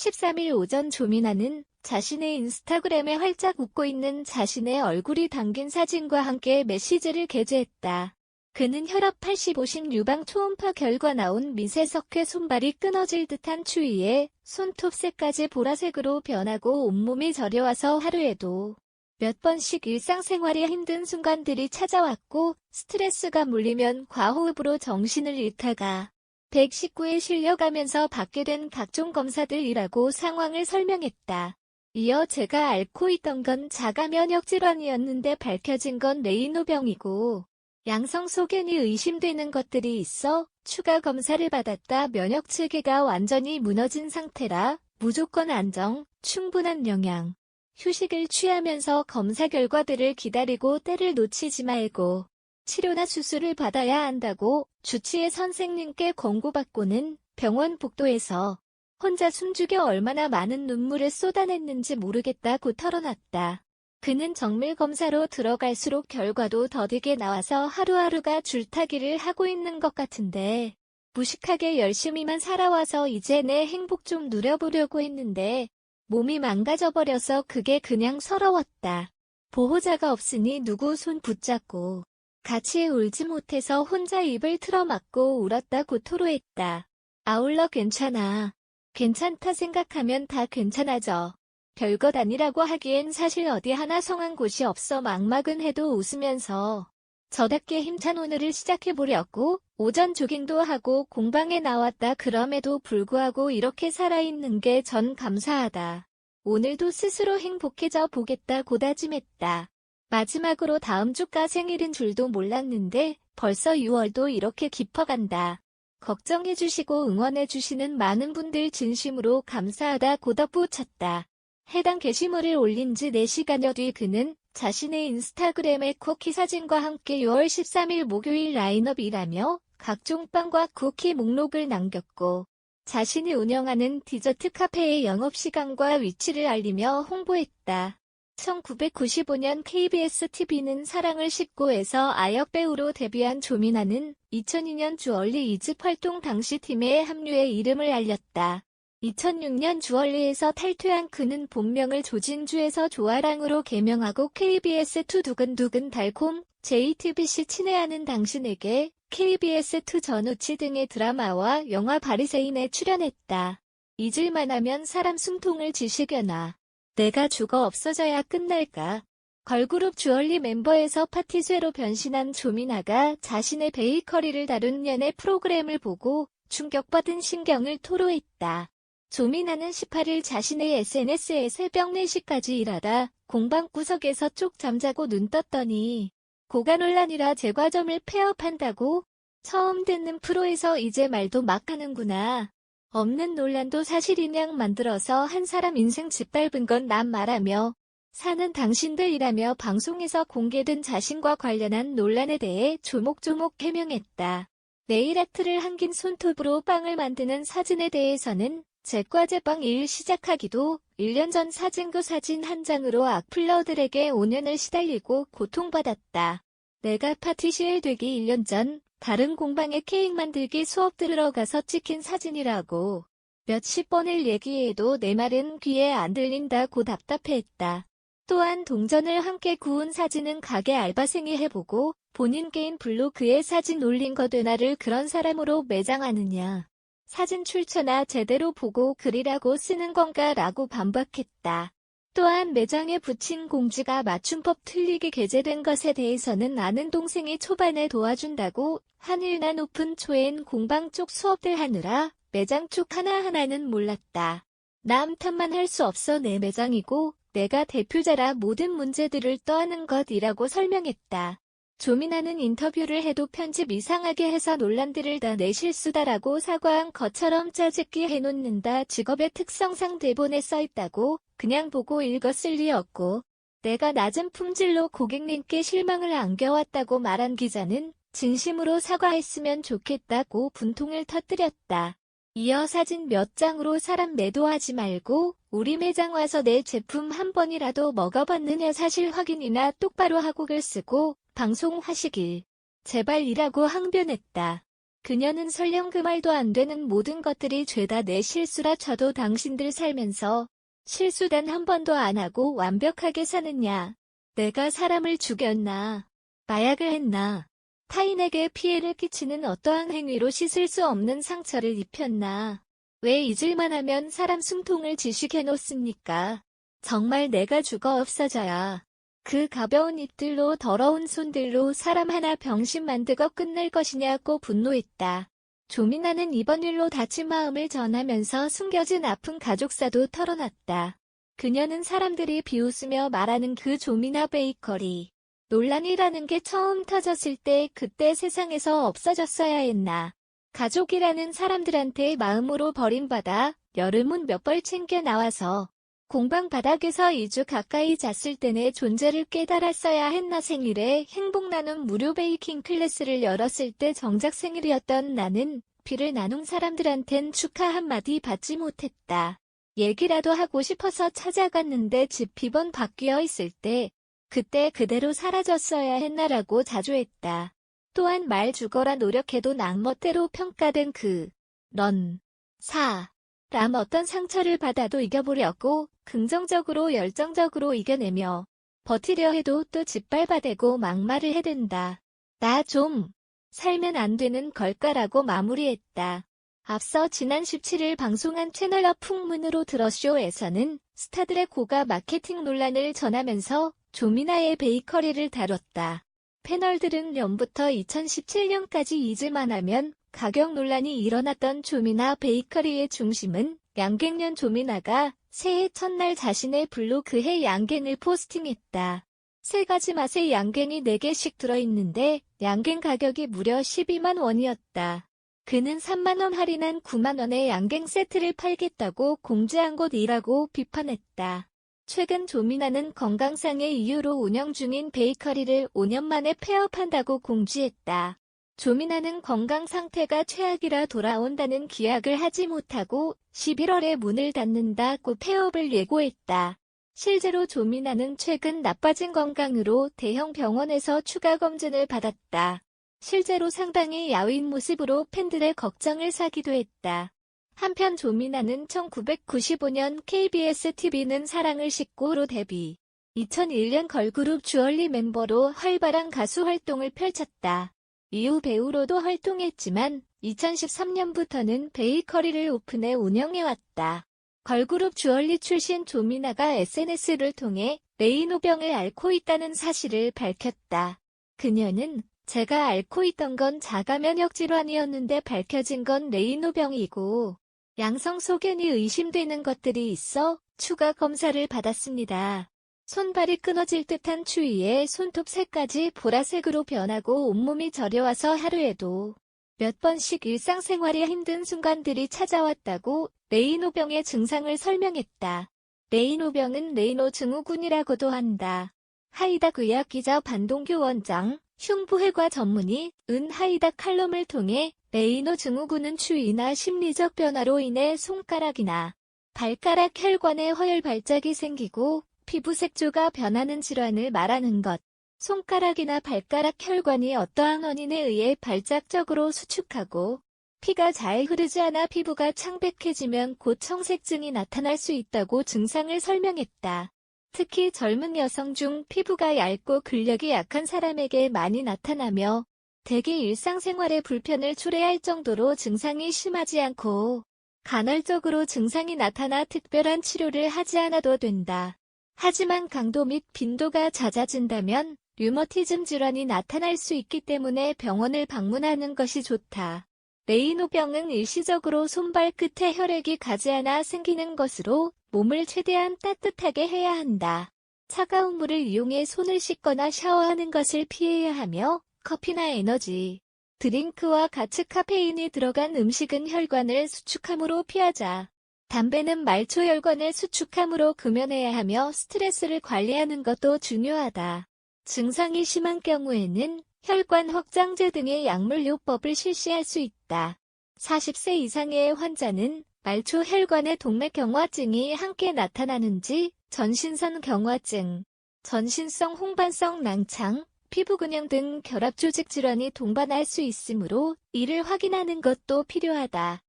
13일 오전 조민아는 자신의 인스타그램에 활짝 웃고 있는 자신의 얼굴이 담긴 사진과 함께 메시지를 게재했다. 그는 혈압 80, 50 유방 초음파 결과 나온 미세석회 손발이 끊어질 듯한 추위에 손톱색까지 보라색으로 변하고 온몸이 저려와서 하루에도 몇 번씩 일상생활이 힘든 순간들이 찾아왔고 스트레스가 몰리면 과호흡으로 정신을 잃다가 119에 실려가면서 받게 된 각종 검사들이라고 상황을 설명했다. 이어 제가 앓고 있던 건 자가 면역 질환이었는데 밝혀진 건 레이노병이고 양성 소견이 의심되는 것들이 있어 추가 검사를 받았다. 면역 체계가 완전히 무너진 상태라 무조건 안정, 충분한 영양, 휴식을 취하면서 검사 결과들을 기다리고 때를 놓치지 말고 치료나 수술을 받아야 한다고 주치의 선생님께 권고받고는 병원 복도에서 혼자 숨죽여 얼마나 많은 눈물을 쏟아냈는지 모르겠다고 털어놨다. 그는 정밀검사로 들어갈수록 결과도 더디게 나와서 하루하루가 줄타기를 하고 있는 것 같은데 무식하게 열심히만 살아와서 이제 내 행복 좀 누려보려고 했는데 몸이 망가져버려서 그게 그냥 서러웠다. 보호자가 없으니 누구 손 붙잡고 같이 울지 못해서 혼자 입을 틀어막고 울었다고 토로했다. 아울러 괜찮아. 괜찮다 생각하면 다 괜찮아져. 별것 아니라고 하기엔 사실 어디 하나 성한 곳이 없어 막막은 해도 웃으면서 저답게 힘찬 오늘을 시작해보려고 오전 조깅도 하고 공방에 나왔다. 그럼에도 불구하고 이렇게 살아있는 게 전 감사하다. 오늘도 스스로 행복해져 보겠다고 다짐했다. 마지막으로 다음 주가 생일인 줄도 몰랐는데 벌써 6월도 이렇게 깊어간다. 걱정해주시고 응원해주시는 많은 분들 진심으로 감사하다고 덧붙였다. 해당 게시물을 올린 지 4시간여 뒤 그는 자신의 인스타그램에 쿠키 사진과 함께 6월 13일 목요일 라인업이라며 각종 빵과 쿠키 목록을 남겼고 자신이 운영하는 디저트 카페의 영업시간과 위치를 알리며 홍보했다. 1995년 KBS TV는 사랑을 싣고에서 아역배우로 데뷔한 조민아는 2002년 주얼리 2집 활동 당시 팀에 합류해 이름을 알렸다. 2006년 주얼리에서 탈퇴한 그는 본명을 조진주에서 조아랑으로 개명하고 KBS2 두근두근 달콤, JTBC 친애하는 당신에게, KBS2 전우치 등의 드라마와 영화 바리새인에 출연했다. 잊을만 하면 사람 숨통을 지시겨나. 내가 죽어 없어져야 끝날까? 걸그룹 주얼리 멤버에서 파티쇠로 변신한 조민아가 자신의 베이커리를 다룬 연애 프로그램을 보고 충격받은 심경을 토로했다. 조민아는 18일 자신의 SNS에 새벽 4시까지 일하다 공방구석에서 쪽 잠자고 눈 떴더니 고가 논란이라 제과점을 폐업한다고? 처음 듣는 프로에서 이제 말도 막 하는구나. 없는 논란도 사실인양 만들어서 한 사람 인생 짓밟은 건 난 말하며 사는 당신들이라며 방송에서 공개된 자신과 관련한 논란에 대해 조목조목 해명했다. 네일아트를 한긴 손톱으로 빵을 만드는 사진에 대해서는 제과제빵 일 시작하기도 1년 전 사진 그 사진 한 장으로 악플러들에게 5년을 시달리고 고통받았다. 내가 파티시엘 되기 1년 전 다른 공방에 케이크 만들기 수업 들으러 가서 찍힌 사진이라고 몇십 번을 얘기해도 내 말은 귀에 안 들린다고 답답해했다. 또한 동전을 함께 구운 사진은 가게 알바생이 해보고 본인 개인 블로그에 사진 올린 거 되나를 그런 사람으로 매장하느냐. 사진 출처나 제대로 보고 그리라고 쓰는 건가 라고 반박했다. 또한 매장에 붙인 공지가 맞춤법 틀리게 게재된 것에 대해서는 아는 동생이 초반에 도와준다고 한일난 오픈 초엔 공방 쪽 수업들 하느라 매장 쪽 하나하나는 몰랐다. 남 탓만 할 수 없어 내 매장이고 내가 대표자라 모든 문제들을 떠안은 것이라고 설명했다. 조민아는 인터뷰를 해도 편집 이상하게 해서 논란들을 다 내 실수다라고 사과한 것처럼 짜집기 해놓는다. 직업의 특성상 대본에 써있다고 그냥 보고 읽었을 리 없고 내가 낮은 품질로 고객님께 실망을 안겨왔다고 말한 기자는 진심으로 사과했으면 좋겠다고 분통을 터뜨렸다. 이어 사진 몇 장으로 사람 매도하지 말고 우리 매장 와서 내 제품 한 번이라도 먹어봤느냐 사실 확인이나 똑바로 하고 글 쓰고 방송하시길 제발이라고 항변했다. 그녀는 설령 그 말도 안 되는 모든 것들이 죄다 내 실수라 쳐도 당신들 살면서 실수 단 한 번도 안 하고 완벽하게 사느냐? 내가 사람을 죽였나? 마약을 했나? 타인에게 피해를 끼치는 어떠한 행위로 씻을 수 없는 상처를 입혔나? 왜 잊을만 하면 사람 숨통을 지식해 놓습니까? 정말 내가 죽어 없어져야 그 가벼운 입들로 더러운 손들로 사람 하나 병신 만들고 끝낼 것이냐고 분노했다. 조미나는 이번 일로 다친 마음을 전하면서 숨겨진 아픈 가족사도 털어놨다. 그녀는 사람들이 비웃으며 말하는 그 조미나 베이커리 논란이라는 게 처음 터졌을 때 그때 세상에서 없어졌어야 했나. 가족이라는 사람들한테 마음으로 버림받아 여름은 몇 벌 챙겨 나와서 공방 바닥에서 2주 가까이 잤을 때 내 존재를 깨달았어야 했나. 생일에 행복 나눔 무료 베이킹 클래스를 열었을 때 정작 생일이었던 나는 비를 나눈 사람들한텐 축하 한마디 받지 못했다. 얘기라도 하고 싶어서 찾아갔는데 집 비번 바뀌어 있을 때 그때 그대로 사라졌어야 했나라고 자조했다. 또한 말 죽어라 노력해도 낙멋대로 평가된 넌 사람 어떤 상처를 받아도 이겨보려고 긍정적으로 열정적으로 이겨내며 버티려 해도 또 짓밟아대고 막말을 해댄다. 나 좀 살면 안 되는 걸까라고 마무리했다. 앞서 지난 17일 방송한 채널 풍문으로 들어쇼에서는 스타들의 고가 마케팅 논란을 전하면서 조미나의 베이커리를 다뤘다. 패널들은 연부터 2017년까지 잊을만 하면 가격 논란이 일어났던 조미나 베이커리의 중심은 양갱년 조미나가 새해 첫날 자신의 블로그에 양갱을 포스팅했다. 3가지 맛의 양갱이 4개씩 들어있는데 양갱 가격이 무려 12만 원이었다. 그는 3만 원 할인한 9만 원의 양갱 세트를 팔겠다고 공지한 곳이라고 비판했다. 최근 조미나는 건강상의 이유로 운영 중인 베이커리를 5년 만에 폐업한다고 공지했다. 조미나는 건강 상태가 최악이라 돌아온다는 기약을 하지 못하고 11월에 문을 닫는다고 폐업을 예고했다. 실제로 조미나는 최근 나빠진 건강으로 대형 병원에서 추가 검진을 받았다. 실제로 상당히 야윈 모습으로 팬들의 걱정을 사기도 했다. 한편 조미나는 1995년 KBS TV는 사랑을 싣고로 데뷔. 2001년 걸그룹 주얼리 멤버로 활발한 가수 활동을 펼쳤다. 이후 배우로도 활동했지만 2013년부터는 베이커리를 오픈해 운영해왔다. 걸그룹 주얼리 출신 조미나가 SNS를 통해 레이노병을 앓고 있다는 사실을 밝혔다. 그녀는 제가 앓고 있던 건 자가 면역 질환이었는데 밝혀진 건 레이노병이고 양성 소견이 의심되는 것들이 있어 추가 검사를 받았습니다. 손발이 끊어질 듯한 추위에 손톱색까지 보라색으로 변하고 온몸이 저려와서 하루에도 몇 번씩 일상생활이 힘든 순간들이 찾아왔다고 레이노병의 증상을 설명했다. 레이노병은 레이노 증후군이라고도 한다. 하이닥 의학기자 반동규 원장, 흉부외과 전문의 하이닥 칼럼을 통해 레이노 증후군은 추위나 심리적 변화로 인해 손가락이나 발가락 혈관에 허혈 발작이 생기고 피부 색조가 변하는 질환을 말하는 것. 손가락이나 발가락 혈관이 어떠한 원인에 의해 발작적으로 수축하고 피가 잘 흐르지 않아 피부가 창백해지면 곧 청색증이 나타날 수 있다고 증상을 설명했다. 특히 젊은 여성 중 피부가 얇고 근력이 약한 사람에게 많이 나타나며 대개 일상생활에 불편을 초래할 정도로 증상이 심하지 않고 간헐적으로 증상이 나타나 특별한 치료를 하지 않아도 된다. 하지만 강도 및 빈도가 잦아진다면 류머티즘 질환이 나타날 수 있기 때문에 병원을 방문하는 것이 좋다. 레이노병은 일시적으로 손발 끝에 혈액이 가지 않아 생기는 것으로 몸을 최대한 따뜻하게 해야 한다. 차가운 물을 이용해 손을 씻거나 샤워하는 것을 피해야 하며 커피나 에너지 드링크와 같이 카페인이 들어간 음식은 혈관을 수축함으로 피하자. 담배는 말초 혈관을 수축함으로 금연해야 하며 스트레스를 관리하는 것도 중요하다. 증상이 심한 경우에는 혈관 확장제 등의 약물요법을 실시할 수 있다. 40세 이상의 환자는 말초 혈관의 동맥경화증이 함께 나타나는지 전신선 경화증, 전신성 홍반성 낭창, 피부근형 등 결합 조직 질환이 동반할 수 있으므로 이를 확인하는 것도 필요하다.